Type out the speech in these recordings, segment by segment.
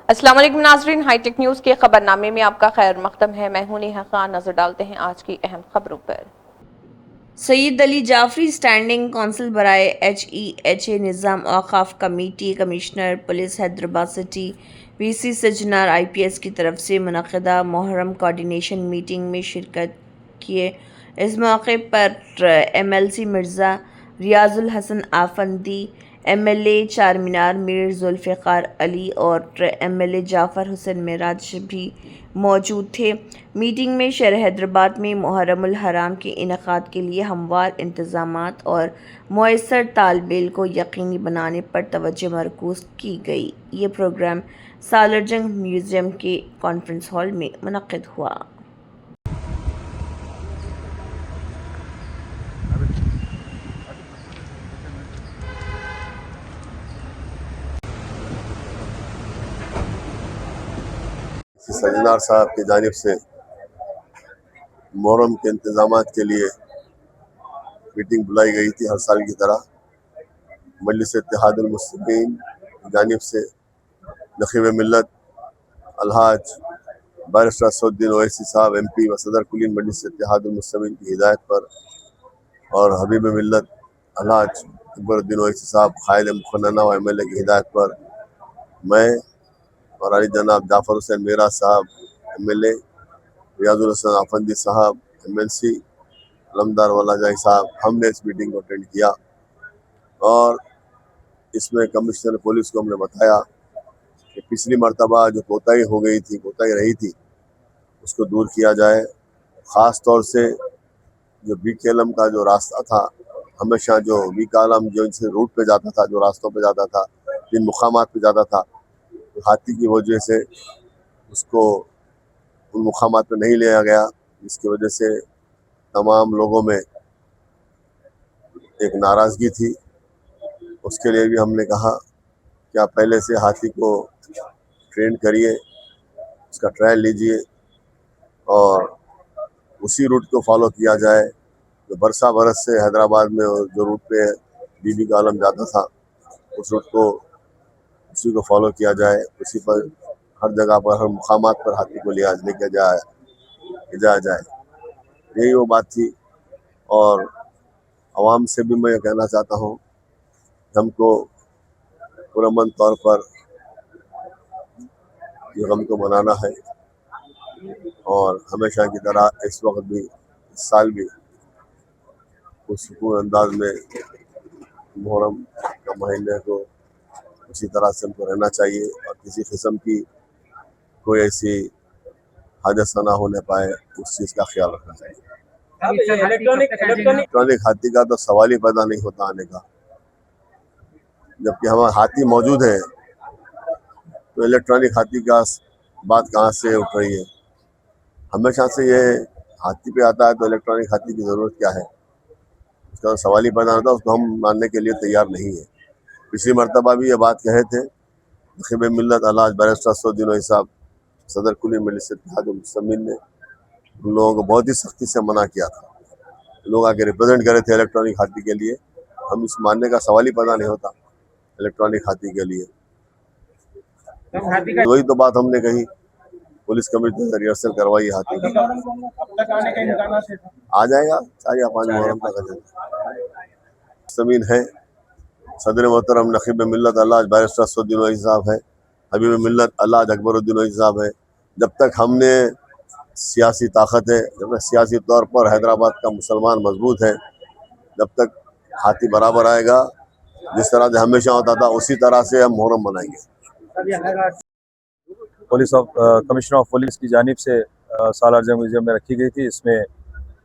अस्सलाम वालेकुम नाज़रीन, हाईटेक न्यूज़ के खबरनामे में आपका खैर मकदम है। मैं हूं नेहा खान। नजर डालते हैं आज की अहम खबरों पर। सईद अली जाफरी स्टैंडिंग कौंसिल बराए HEHA निज़ाम औक़ाफ़ committee commissioner police Hyderabad city VC Sajjanar IPS की तरफ से मुनक़दा मुहर्रम कोऑर्डिनेशन मीटिंग में शिरकत किए। इस मौके पर MLC मिर्ज़ा रियाजुल हसन आफंदी, MLA चारमीनार मीर जुल्फ़िकार अली और MLA जाफ़र हुसैन मेराज भी मौजूद थे। मीटिंग में शहर हैदराबाद में मुहर्रमुल हराम के इनेकाद के लिए हमवार इंतज़ामात और मुयस्सर तालमेल को यकीनी बनाने पर तवज्जो मरकूज़ की गई। ये प्रोग्राम सालारजंग म्यूज़ियम के कॉन्फ्रेंस हॉल में मुनक़्क़िद हुआ। सजनार साहब की जानिब से मुहर्रम के इंतजामात के लिए मीटिंग बुलाई गई थी। हर साल की तरह मजलिस इत्तेहादुल मुस्लिमीन की जानिब से नखीब मिल्लत अलहाज बैरिस्टर असदुद्दीन ओवैसी साहब MP व सदर कुलीन मजलिस इत्तेहादुल मुस्लिमीन की हिदायत पर और हबीब मिल्लत अलहाज अकबरुद्दीन ओवैसी साहब कायद मुखन्ना व MLA की हिदायत पर मैं और अली जनाब जाफ़र हुसैन मेराज साहब MLA, रियाजुल हसन आफंदी साहब MLC, अलमदार वालाजाई साहब, हमने इस मीटिंग को अटेंड किया और इसमें कमिश्नर पुलिस को हमने बताया कि पिछली मरतबा जो कोताही हो गई थी, कोताही रही थी, उसको दूर किया जाए। ख़ास तौर से जो BKLM का जो रास्ता था, हमेशा जो BKLM जो इनसे रूट पे जाता था, जो रास्तों पे जाता था, जिन मुकामात पे जाता था, हाथी की वजह से उसको उन मुकामात पे नहीं लिया गया, जिसकी वजह से तमाम लोगों में एक नाराज़गी थी। उसके लिए भी हमने कहा कि आप पहले से हाथी को ट्रेन करिए, उसका ट्रायल लीजिए और उसी रूट को फॉलो किया जाए जो बरसा बरस से हैदराबाद में जो रूट पे बीबी का आलम जाता था, उस रूट को उसी को फॉलो किया जाए। उसी पर हर जगह पर, हर मुकामात पर हाथी को लेके जाया जाए। यही वो बात थी। और आवाम से भी मैं कहना चाहता हूँ कि हमको पुरअमन तौर पर ये गम को मनाना है और हमेशा की तरह इस वक्त भी, इस साल भी पुरसुकून अंदाज में मुहर्रम का महीने को उसी तरह से हमको रहना चाहिए और किसी किस्म की कोई ऐसी हादसा ना होने पाए, उस चीज़ का ख्याल रखना चाहिए। इलेक्ट्रॉनिक हाथी का तो सवाल ही पैदा नहीं होता आने का। जबकि हमारे हाथी मौजूद है तो इलेक्ट्रॉनिक हाथी का बात कहाँ से उठ रही है? हमेशा से ये हाथी पे आता है तो इलेक्ट्रॉनिक हाथी की ज़रूरत क्या है? उसका तो सवाल ही पैदा होता, उसको हम मानने के लिए तैयार नहीं है। पिछली मरतबा भी ये बात कहे थे नखीब मिल्लत अलहाज बैरिस्टर असदुद्दीन ओवैसी साहब, सदर कुली मजलिस इत्तेहादुल मुस्लिमीन ने उन लोगों को बहुत ही सख्ती से मना किया था। लोग आके रिप्रेजेंट करे थे इलेक्ट्रॉनिक हाथी के लिए। हम इस मानने का सवाल ही पैदा नहीं होता इलेक्ट्रॉनिक हाथी के लिए। वही तो बात हमने कही, पुलिस कमिश्नर से रिहर्सल करवाई हाथी की, आ जाएगा 4 या 5 मुहर्रम तक जमीन है। सदर मोहतरम नखीब मिल्लत अलहाज बैरिस्टर असदुद्दीन ओवैसी साहब है, हबीब मिल्लत अलहाज अकबरुद्दीन ओवैसी साहब है। जब तक हमने सियासी ताकत है, जब तक सियासी तौर पर हैदराबाद का मुसलमान मजबूत है, जब तक हाथी बराबर आएगा, जिस तरह से हमेशा होता था उसी तरह से हम मुहर्रम मनाएंगे। पुलिस कमिश्नर ऑफ पुलिस की जानिब से सालारजंग म्यूज़ियम में रखी गई थी। इसमें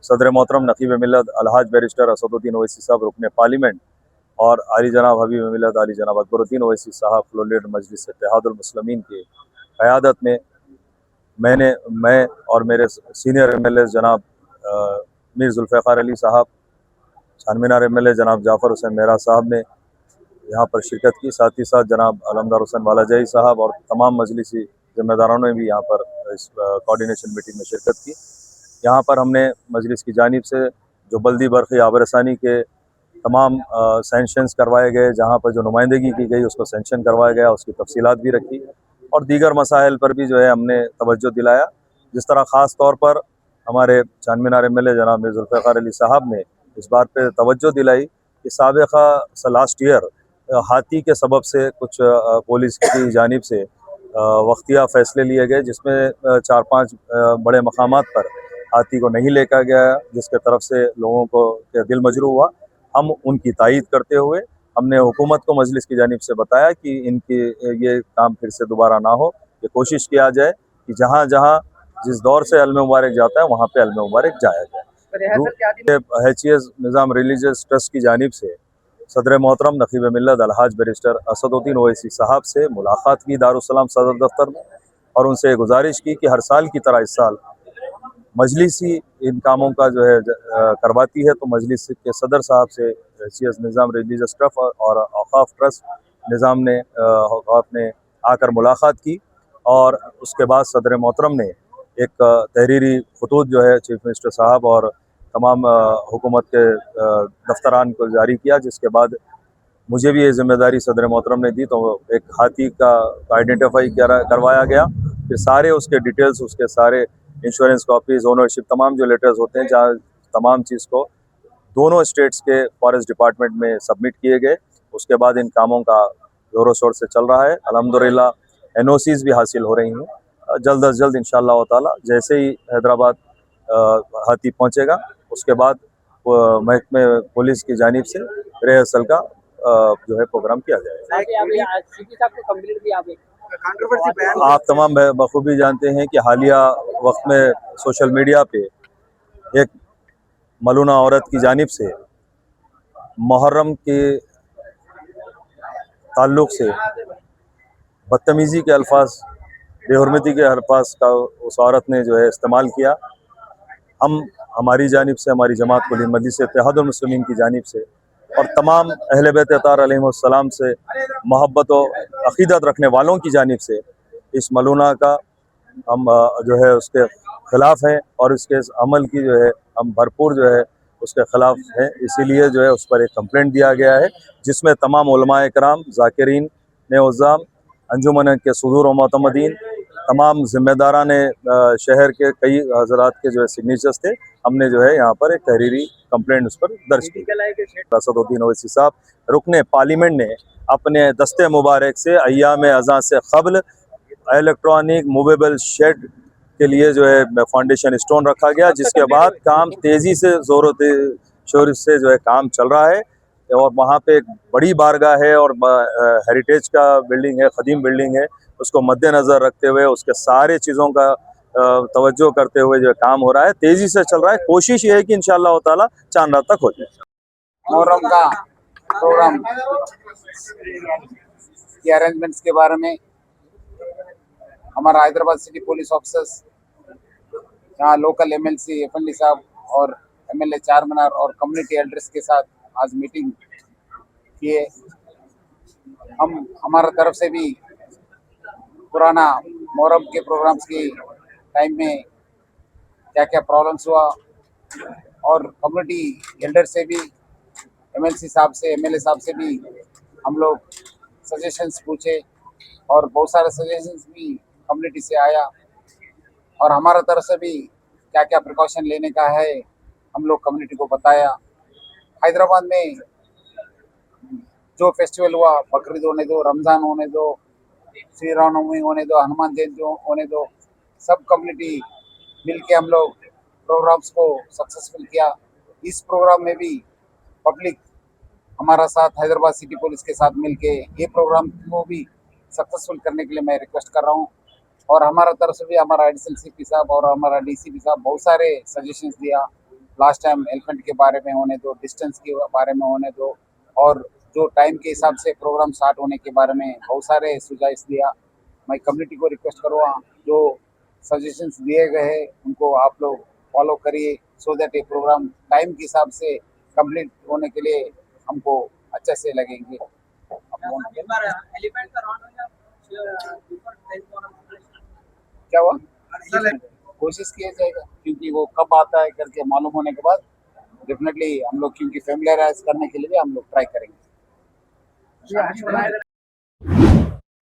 सदर मोहतरम नकीब मिल्लत अलहाज बैरिस्टर असदुद्दीन ओवैसी साहब रुकने पार्लियामेंट और आली जनाब हबीब मिल्लत आली जनाब अकबरुद्दीन ओवैसी साहब फ्लोर मजलिस इत्तेहादुल मुस्लिमीन की क़यादत में मैं और मेरे सीनियर MLA जनाब मीर जुल्फ़िकार अली साहब, चारमीनार MLA जनाब जाफ़र हुसैन मेराज साहब ने यहाँ पर शिरकत की। साथ ही साथ जनाब अलमदार हुसैन वालाजाई साहब और तमाम मजलिसी ज़िम्मेदारों ने भी यहाँ पर इस कोऑर्डिनेशन मीटिंग में शिरकत की। यहाँ पर हमने मजलिस की जानिब से जो बल्दी बरक़ी आबरसानी के तमाम सेंशंस करवाए गए, जहाँ पर जो नुमाइंदगी की गई उसको सेंशन करवाया गया, उसकी तफसीलात भी रखी। और दीगर मसाइल पर भी जो है हमने तवज्जो दिलाया। जिस तरह ख़ास तौर पर हमारे चारमीनार MLA जनाब मिर्ज़ा ज़ुल्फ़िकार अली साहब ने इस बात पे तवज्जो दिलाई कि साबिक़ा लास्ट ईयर हाथी के सबब से कुछ पुलिस की जानिब से वक्तिया फ़ैसले लिए गए, जिसमें 4-5 बड़े मकामात पर हाथी को नहीं लेकर गया, जिसके तरफ से लोगों को दिल मजरूह हुआ। हम उनकी तायीद करते हुए हमने हुकूमत को मजलिस की जानिब से बताया कि इनकी ये काम फिर से दोबारा ना हो, ये कोशिश किया जाए कि जहाँ जहाँ जिस दौर से अलम मुबारक जाता है वहाँ पे अलम मुबारक जाया जाए। HES निज़ाम रिलीजियस ट्रस्ट की जानिब से सदर मोहतरम नकीब मिल्लत अलहाज बैरिस्टर असदुद्दीन ओवैसी साहब से मुलाकात की दारुस्सलाम सदर दफ्तर में, और उनसे गुजारिश की कि हर साल की तरह इस साल मजलिस ही इन कामों का जो है करवाती है। तो मजलिस के सदर साहब से HES निज़ाम रिलीजियस ट्रस्ट और औक़ाफ़ ट्रस्ट निज़ाम ने आपने आकर मुलाकात की, और उसके बाद सदर मोहतरम ने एक तहरीरी खतूत जो है चीफ मिनिस्टर साहब और तमाम हुकूमत के दफ्तरान को जारी किया, जिसके बाद मुझे भी ये जिम्मेदारी सदर मोहतरम ने दी। तो एक हाथी का आइडेंटिफाई करवाया गया, फिर सारे उसके डिटेल्स, उसके सारे इंश्योरेंस कॉपीज़, ओनरशिप, तमाम जो लेटर्स होते हैं, जहाँ तमाम चीज़ को दोनों स्टेट्स के फॉरेस्ट डिपार्टमेंट में सबमिट किए गए। उसके बाद इन कामों का ज़ोरों शोर से चल रहा है। अल्हम्दुलिल्लाह NOCs भी हासिल हो रही हैं। जल्द अज जल्द इंशाअल्लाह ताला जैसे ही हैदराबाद हाथी पहुँचेगा, उसके बाद महकमे पुलिस की जानिब से रिहर्सल का जो है प्रोग्राम किया जाएगा। आप तमाम बखूबी जानते हैं कि हालिया वक्त में सोशल मीडिया पे एक मलूना औरत की जानिब से मुहर्रम के ताल्लुक़ से बदतमीज़ी के अल्फाज, बेहुरमती के अल्फाज का उस औरत ने जो है इस्तेमाल किया। हमारी जानिब से, हमारी जमात कुल हिंद मजलिस इत्तेहादुल मुस्लिमीन की जानिब से और तमाम अहले बैत अतार अलैहिमुस्सलाम से मोहब्बत और अक़ीदत रखने वालों की जानिब से इस मलूना का हम जो है उसके ख़िलाफ़ हैं, और इसके इस अमल की जो है हम भरपूर जो है उसके ख़िलाफ़ हैं। इसीलिए जो है उस पर एक कंप्लेंट दिया गया है, जिसमें तमाम उलमाए किराम, ज़ाकिरीन ने-उज़्ज़ाम, अंजुमन के सुदूर व मोतमदीन, तमाम ज़िम्मेदारान शहर के कई हज़रात के जो है सिग्नेचर्स थे। हमने जो है यहाँ पर एक तहरीरी कंप्लेंट उस पर दर्ज की। असदुद्दीन ओवैसी साहब रुकने पार्लियामेंट ने अपने दस्ते मुबारक से अय्याम अज़ां से क़ब्ल इलेक्ट्रॉनिक मूवेबल शेड के लिए जो है फाउंडेशन स्टोन रखा गया, जिसके बाद काम तेज़ी से ज़ोरों शोर से जो है काम चल रहा है। और वहाँ पे एक बड़ी बारगाह है और हेरिटेज का बिल्डिंग है, क़दीम बिल्डिंग है, उसको मद्देनज़र रखते हुए उसके सारे चीज़ों का तवज्जो करते हुए जो काम हो रहा है तेज़ी से चल रहा है। कोशिश ये है कि इंशाअल्लाह ताला चांद रात तक हो जाए। मुहर्रम का प्रोग्राम के अरेंजमेंट्स के बारे में हमारा हैदराबाद सिटी पुलिस ऑफिसर्स, यहाँ लोकल MLC FND साहब और MLA चारमीनार और कम्युनिटी एल्डर्स के साथ आज मीटिंग किए। हमारा तरफ से भी पुराना मुहर्रम के प्रोग्राम्स की टाइम में क्या क्या प्रॉब्लम्स हुआ, और कम्युनिटी एल्डर से भी, MLC साहब से, MLA साहब से भी हम लोग सजेशंस पूछे, और बहुत सारे सजेशंस भी कम्युनिटी से आया, और हमारा तरफ से भी क्या क्या प्रिकॉशन लेने का है हम लोग कम्युनिटी को बताया। हैदराबाद में जो फेस्टिवल हुआ, बकरीद होने दो, रमज़ान होने दो, श्री रामनवमी होने दो, हनुमान जयंती होने दो, सब कम्युनिटी मिलके हम लोग प्रोग्राम्स को सक्सेसफुल किया। इस प्रोग्राम में भी पब्लिक हमारा साथ, हैदराबाद सिटी पुलिस के साथ मिलके ये प्रोग्राम को भी सक्सेसफुल करने के लिए मैं रिक्वेस्ट कर रहा हूँ। और हमारा तरफ से भी हमारा एडिशनल CP साहब और हमारा DCP साहब बहुत सारे सजेशंस दिया। लास्ट टाइम एलिफेंट के बारे में होने दो, डिस्टेंस के बारे में होने दो, और जो टाइम के हिसाब से प्रोग्राम स्टार्ट होने के बारे में बहुत सारे सुझाव दिया। मैं कम्युनिटी को रिक्वेस्ट करूँगा, जो सजेशंस दिए गए हैं उनको आप लोग फॉलो करिए, सो दैट ये प्रोग्राम टाइम के हिसाब से कंप्लीट होने के लिए हमको अच्छे से लगेंगे। क्या हुआ? कोशिश किया जाएगा, क्योंकि वो कब आता है करके मालूम होने के बाद डेफिनेटली हम लोग, क्योंकि फैमिलियराइज करने के लिए हम लोग ट्राई करेंगे।